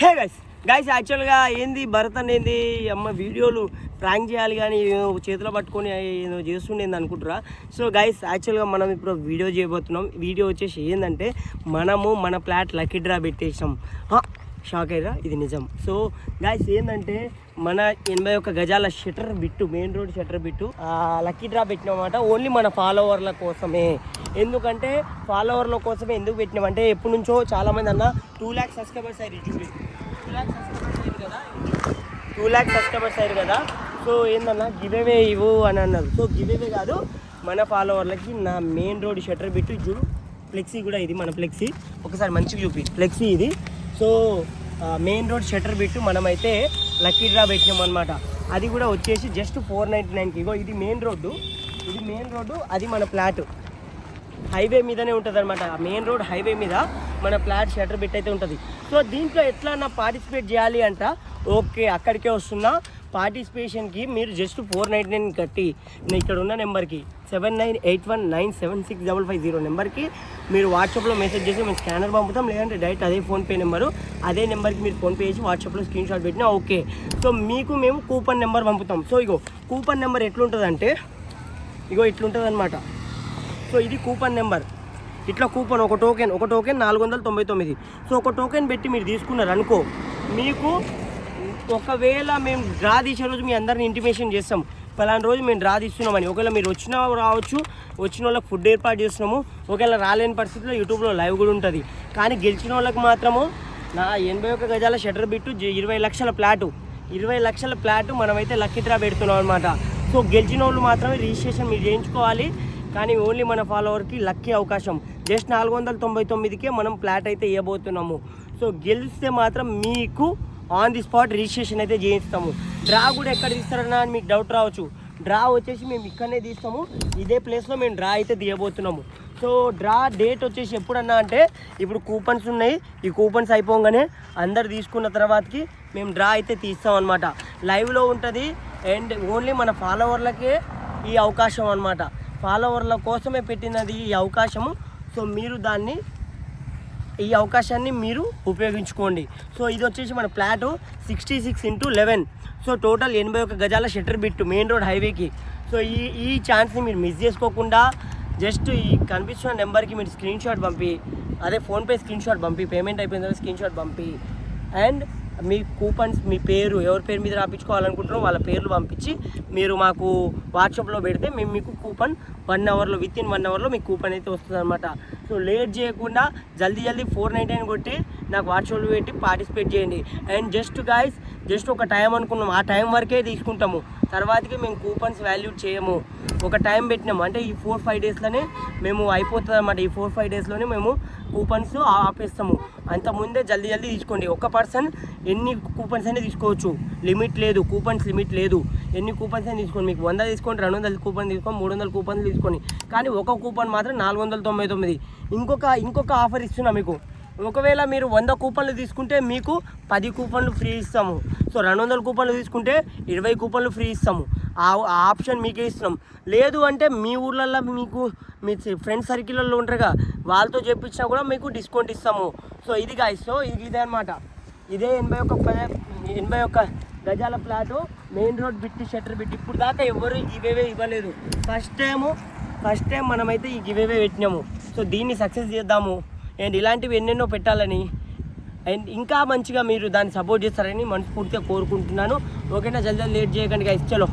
Hey guys యాక్చువల్గా ఏంది భరత్ అనేది అమ్మ వీడియోలు ప్రాంక్ చేయాలి కానీ చేతిలో పట్టుకొని ఏదో చేస్తుండేది అనుకుంటారా. సో గైస్ యాక్చువల్గా మనం ఇప్పుడు వీడియో చేయబోతున్నాం. వీడియో వచ్చేసి ఏంటంటే మనము మన ఫ్లాట్ లక్కీ డ్రా పెట్టేసాం. షాక్ అయ్యారా? ఇది నిజం. సో గైస్ ఏంటంటే మన 81 గజాల shutter bit, main road shutter bit lucky draw పెట్టినామన్నమాట. ఓన్లీ మన ఫాలోవర్ల కోసమే. ఎందుకంటే ఫాలోవర్ల కోసమే ఎందుకు పెట్టినామంటే ఎప్పటి నుంచో చాలామంది అన్న 2 lakhs సబ్స్క్రైబర్స్ అయ్యారు యూట్యూబ్. 2 lakhs సబ్స్క్రైబర్స్ అయ్యారు కదా. సో ఏందన్నా గివేవే ఇవ్వు అని అన్నారు. సో గివేవే కాదు, మన ఫాలోవర్లకి నా మెయిన్ రోడ్ షట్టర్ బిట్టు చూడు. ఫ్లెక్సీ కూడా ఇది మన ఫ్లెక్సీ, ఒకసారి మంచిగా చూపి ఫ్లెక్సీ ఇది. సో మెయిన్ రోడ్ షట్టర్ బిట్టు మనమైతే లక్కీ డ్రా పెట్టినాం అనమాట. అది కూడా వచ్చేసి జస్ట్ 499కి. ఇగో ఇది మెయిన్ రోడ్డు, అది మన ఫ్లాట్ హైవే మీదనే ఉంటుంది అనమాట. మెయిన్ రోడ్ హైవే మీద మన ఫ్లాట్ షట్టర్ బిట్ అయితే ఉంటుంది. సో దీంట్లో ఎట్లా నా పార్టిసిపేట్ చేయాలి అంట. ఓకే, అక్కడికే వస్తున్నా. పార్టిసిపేషన్కి మీరు జస్ట్ 499 కట్టి ఇక్కడ ఉన్న నెంబర్కి 7981976550 నెంబర్కి మీరు వాట్సాప్లో మెసేజ్ చేసి మేము స్కానర్ పంపుతాం, లేదంటే డైరెక్ట్ అదే ఫోన్పే నెంబరు, అదే నెంబర్కి మీరు ఫోన్పే చేసి వాట్సాప్లో స్క్రీన్ షాట్ పెట్టినా ఓకే. సో మీకు మేము కూపన్ నెంబర్ పంపుతాం. సో ఇగో కూపన్ నెంబర్ ఎట్లుంటుందంటే ఇగో ఇట్లుంటుంది అనమాట. సో ఇది కూపన్ నెంబర్. ఇట్లా కూపన్ ఒక టోకెన్ 499. సో ఒక టోకెన్ పెట్టి మీరు తీసుకున్నారు అనుకో, మీకు ఒకవేళ మేము డ్రా తీసే రోజు మీ అందరిని ఇంటిమేషన్ చేస్తాం, పలానా రోజు మేము డ్రా తీస్తున్నామని. ఒకవేళ మీరు వచ్చినా రావచ్చు, వచ్చిన వాళ్ళకి ఫుడ్ ఏర్పాటు చేస్తున్నాము. ఒకవేళ రాలేని పరిస్థితిలో యూట్యూబ్లో లైవ్ కూడా ఉంటుంది. కానీ గెలిచిన వాళ్ళకి మాత్రము నా 81 గజాల షట్టర్ బిట్టు 20 లక్షల ఫ్లాటు, 20 లక్షల ఫ్లాటు మనమైతే లక్కీ డ్రా పెడుతున్నాం అనమాట. సో గెలిచిన వాళ్ళు మాత్రమే రిజిస్ట్రేషన్ మీరు చేయించుకోవాలి. కానీ ఓన్లీ మన ఫాలోవర్కి లక్కీ అవకాశం. జస్ట్ 499కే మనం ఫ్లాట్ అయితే ఇవ్వబోతున్నాము. సో గెలిస్తే మాత్రం మీకు ఆన్ ది స్పాట్ రిజిస్ట్రేషన్ అయితే చేయిస్తాము. డ్రా కూడా ఎక్కడ తీస్తారన్నా అని మీకు డౌట్ రావచ్చు. డ్రా వచ్చేసి మేము ఇక్కడనే తీస్తాము, ఇదే ప్లేస్లో మేము డ్రా అయితే తీయబోతున్నాము. సో డ్రా డేట్ వచ్చేసి ఎప్పుడన్నా అంటే ఇప్పుడు కూపన్స్ ఉన్నాయి, ఈ కూపన్స్ అయిపోగానే అందరు తీసుకున్న తర్వాతకి మేము డ్రా అయితే తీస్తాం అనమాట. లైవ్లో ఉంటుంది అండ్ ఓన్లీ మన ఫాలోవర్లకే ఈ అవకాశం అనమాట. ఫాలోవర్ల కోసమే పెట్టినది ఈ అవకాశము. సో మీరు ఈ అవకాశాన్ని మీరు ఉపయోగించుకోండి. సో ఇది వచ్చేసి మన ఫ్లాట్ 66x11. సో టోటల్ 81 గజాల షట్టర్ బిట్టు మెయిన్ రోడ్ హైవేకి. సో ఈ ఛాన్స్ని మీరు మిస్ చేసుకోకుండా జస్ట్ ఈ కనిపిస్తున్న నెంబర్కి మీరు స్క్రీన్ షాట్ పంపి, అదే ఫోన్పే స్క్రీన్ షాట్ పంపి, పేమెంట్ అయిపోయిన తర్వాత స్క్రీన్ షాట్ పంపి, అండ్ మీ కూపన్స్ మీ పేరు ఎవరి పేరు మీద రాపించుకోవాలనుకుంటున్నారో వాళ్ళ పేర్లు పంపించి మీరు మాకు వాట్సాప్లో పెడితే మేము మీకు కూపన్ 1 అవర్లో వితిన్ 1 అవర్లో మీకు కూపన్ అయితే వస్తుంది అనమాట. సో లేట్ చేయకుండా జల్దీ 499 కొట్టి నాకు వాట్సాప్లో పెట్టి పార్టిసిపేట్ చేయండి. అండ్ జస్ట్ ఒక టైం అనుకున్నాం, ఆ టైం వరకే తీసుకుంటాము, తర్వాతకి మేము కూపన్స్ వాల్యూ చేయము. ఒక టైం పెట్టినాము అంటే ఈ 4-5 డేస్లోనే మేము అయిపోతుంది అనమాట. ఈ 4-5 డేస్లోనే మేము కూపన్స్ ఆపేస్తాము. అంతకుముందే జల్దీ తీసుకోండి. ఒక పర్సన్ ఎన్ని కూపన్స్ అయినా తీసుకోవచ్చు, లిమిట్ లేదు, కూపన్స్ లిమిట్ లేదు. ఎన్ని కూపన్స్ అయినా తీసుకోండి. మీకు 100 తీసుకోండి, 200 కూపన్ తీసుకోండి, 300 కూపన్లు తీసుకోండి. కానీ ఒక కూపన్ మాత్రం 499. ఇంకొక ఆఫర్ ఇస్తున్నా మీకు. ఒకవేళ మీరు 100 కూపన్లు తీసుకుంటే మీకు 10 కూపన్లు ఫ్రీ ఇస్తాము. సో 200 కూపన్లు తీసుకుంటే 20 కూపన్లు ఫ్రీ ఇస్తాము. ఆ ఆప్షన్ మీకే ఇస్తున్నాం. లేదు అంటే మీ ఊర్లలో మీకు మీ ఫ్రెండ్స్ సర్కిల్లో ఉంటారుగా, వాళ్ళతో చెప్పించినా కూడా మీకు డిస్కౌంట్ ఇస్తాము. సో ఇది గాయ్స్, సో ఇదే అనమాట. ఇదే 81 గజాల ఫ్లాటు మెయిన్ రోడ్ బిట్టి షట్టర్ బిట్టి. ఇప్పుడు దాకా ఎవరు గివేవే ఇవ్వలేదు. ఫస్ట్ టైం మనమైతే ఈ గివేవే పెట్టినాము. సో దీన్ని సక్సెస్ చేద్దాము అండ్ ఇలాంటివి ఎన్నెన్నో పెట్టాలని అండ్ ఇంకా మంచిగా మీరు దాన్ని సపోర్ట్ చేస్తారని మనస్ఫూర్తిగా కోరుకుంటున్నాను. ఓకేనా? జల్దీ లేట్ చేయకండి గైస్. చలో.